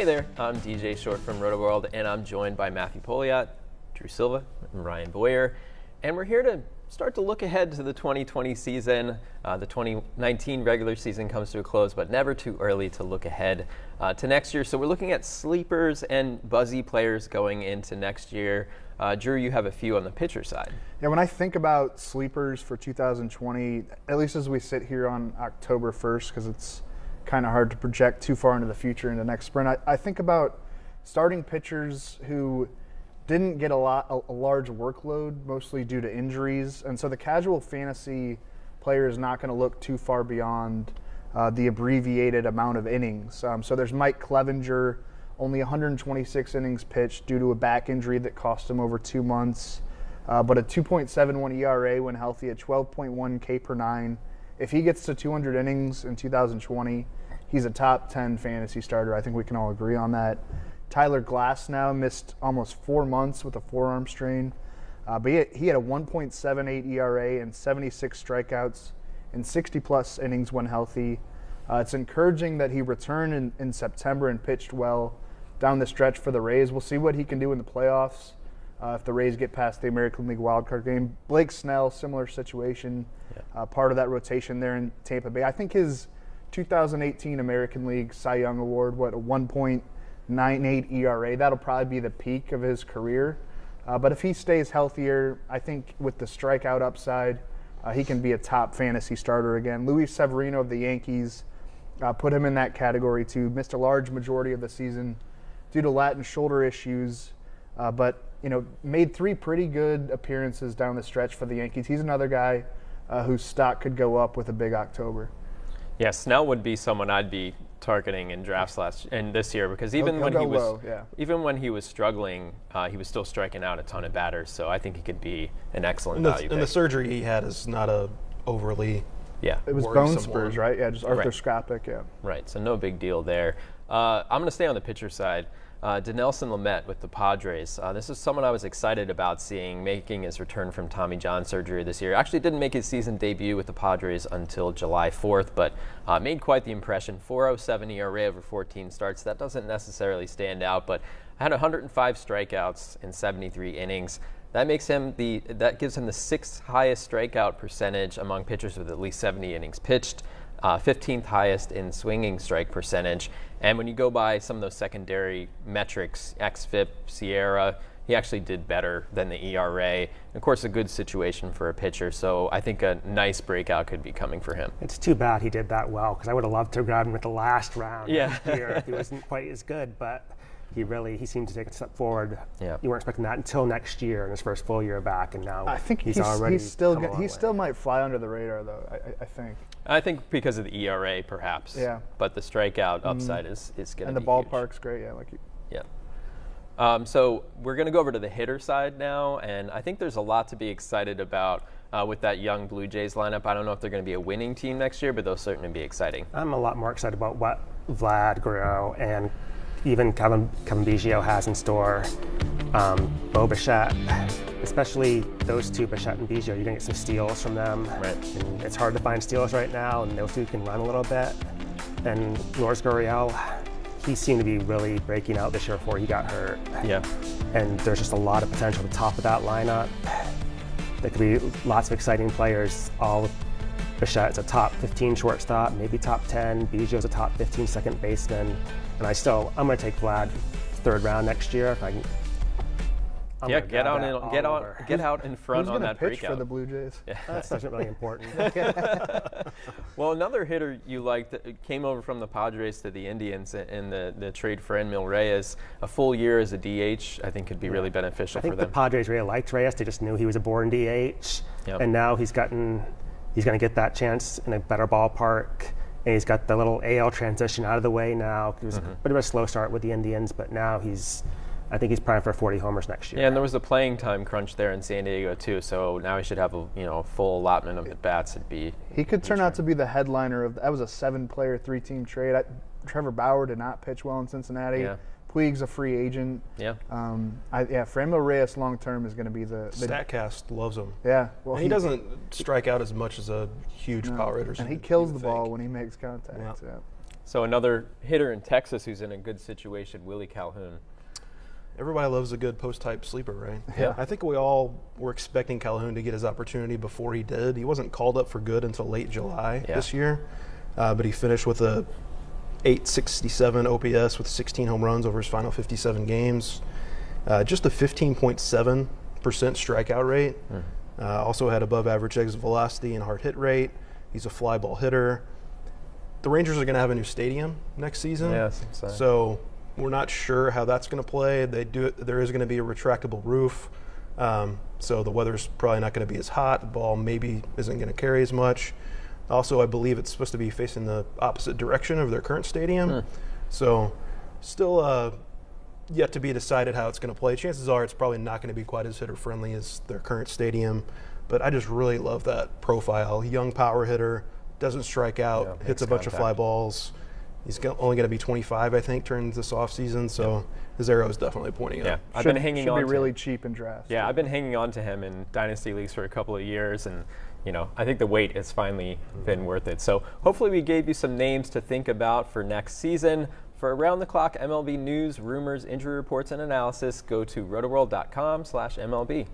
Hey there, I'm DJ Short from Rotoworld, and I'm joined by Matthew Poliat, Drew Silva, and Ryan Boyer, and we're here to start to look ahead to the 2020 season. The 2019 regular season comes to a close, but never too early to look ahead to next year. So we're looking at sleepers and buzzy players going into next year. Drew, you have a few on the pitcher side. Yeah, when I think about sleepers for 2020, at least as we sit here on October 1st, because it's kind of hard to project too far into the future into next spring, I think about starting pitchers who didn't get a large workload, mostly due to injuries. And so the casual fantasy player is not going to look too far beyond the abbreviated amount of innings. So there's Mike Clevenger, only 126 innings pitched due to a back injury that cost him over 2 months, but a 2.71 ERA when healthy at 12.1 K per nine. If he gets to 200 innings in 2020, he's a top 10 fantasy starter. I think we can all agree on that. Tyler Glasnow missed almost 4 months with a forearm strain, but he had a 1.78 ERA and 76 strikeouts in 60-plus innings when healthy. It's encouraging that he returned in September and pitched well down the stretch for the Rays. We'll see what he can do in the playoffs if the Rays get past the American League wildcard game. Blake Snell, similar situation, part of that rotation there in Tampa Bay. I think his 2018 American League Cy Young Award, a 1.98 ERA, that'll probably be the peak of his career. But if he stays healthier, I think with the strikeout upside, he can be a top fantasy starter again. Luis Severino of the Yankees, put him in that category too. Missed a large majority of the season due to lat and shoulder issues, but made 3 pretty good appearances down the stretch for the Yankees. He's another guy whose stock could go up with a big October. Yeah, Snell would be someone I'd be targeting in drafts this year, because even when he was struggling, he was still striking out a ton of batters. So I think he could be an excellent value. And the surgery he had is not a overly it was bone spurs, right? Yeah, just arthroscopic. Yeah, right. So no big deal there. I'm going to stay on the pitcher side. Dinelson Lamet with the Padres. This is someone I was excited about seeing making his return from Tommy John surgery this year. Actually didn't make his season debut with the Padres until July 4th, but made quite the impression. 4.07 ERA over 14 starts. That doesn't necessarily stand out, but had 105 strikeouts in 73 innings. That gives him the 6th highest strikeout percentage among pitchers with at least 70 innings pitched. 15th highest in swinging strike percentage. And when you go by some of those secondary metrics, xFIP, Sierra, he actually did better than the ERA. And of course, a good situation for a pitcher, so I think a nice breakout could be coming for him. It's too bad he did that well, because I would have loved to have grabbed him at the last round here if he wasn't quite as good, but he seemed to take a step forward. Yeah. You weren't expecting that until next year in his first full year back, and now I think he still might fly under the radar, though, I think because of the ERA, perhaps. Yeah. But the strikeout upside is going to be And the ballpark's great, so we're going to go over to the hitter side now, and I think there's a lot to be excited about with that young Blue Jays lineup. I don't know if they're going to be a winning team next year, but they'll certainly be exciting. I'm a lot more excited about what Vlad Guerrero and even Kevin Biggio has in store. Bo Bichette, especially those two, Bichette and Biggio, you're going to get some steals from them. Right. And it's hard to find steals right now, and those two can run a little bit. And Lourdes Gurriel, he seemed to be really breaking out this year before he got hurt. Yeah. And there's just a lot of potential at the top of that lineup. There could be lots of exciting players. Bichette's a top 15 shortstop, maybe top 10. Biggio's a top 15 second baseman. And I'm going to take Vlad 3rd round next year if I can. Get out in front on that breakout. Who's going to pitch for the Blue Jays? Yeah. That's not really important. Well, another hitter you liked that came over from the Padres to the Indians in the trade for Enmil Reyes. A full year as a DH, I think, could be really beneficial for them. I think the Padres really liked Reyes. They just knew he was a born DH, and now he's going to get that chance in a better ballpark. And he's got the little AL transition out of the way now. It was a bit of a slow start with the Indians, but now I think he's primed for 40 homers next year. Yeah, and there was a playing time crunch there in San Diego too, so now he should have a full allotment of at bats. He could turn out to be the headliner of that. Was a 7-player, 3-team trade. Trevor Bauer did not pitch well in Cincinnati. Yeah. Puig's a free agent. Yeah. Franmil Reyes long term is going to be the Statcast loves him. Yeah. Well, he doesn't strike out as much as a huge power hitter. And he kills the ball when he makes contact. Yeah. So another hitter in Texas who's in a good situation, Willie Calhoun. Everybody loves a good post-type sleeper, right? Yeah. I think we all were expecting Calhoun to get his opportunity before he did. He wasn't called up for good until late July this year, but he finished with a 867 OPS with 16 home runs over his final 57 games. Just a 15.7% strikeout rate. Also had above average exit velocity and hard hit rate. He's a fly ball hitter. The Rangers are going to have a new stadium next season. Yes, so we're not sure how that's going to play. There is going to be a retractable roof. So the weather's probably not going to be as hot. The ball maybe isn't going to carry as much. Also, I believe it's supposed to be facing the opposite direction of their current stadium. So still yet to be decided how it's going to play. Chances are it's probably not going to be quite as hitter-friendly as their current stadium. But I just really love that profile. Young power hitter, doesn't strike out, hits a bunch of fly balls. He's only going to be 25, I think, during this offseason. So his arrow is definitely pointing up. I've been hanging on. Should be really cheap in drafts. Yeah, I've been hanging on to him in dynasty leagues for a couple of years, and I think the wait has finally been worth it. So hopefully we gave you some names to think about for next season. For around-the-clock MLB news, rumors, injury reports, and analysis, go to rotoworld.com/MLB.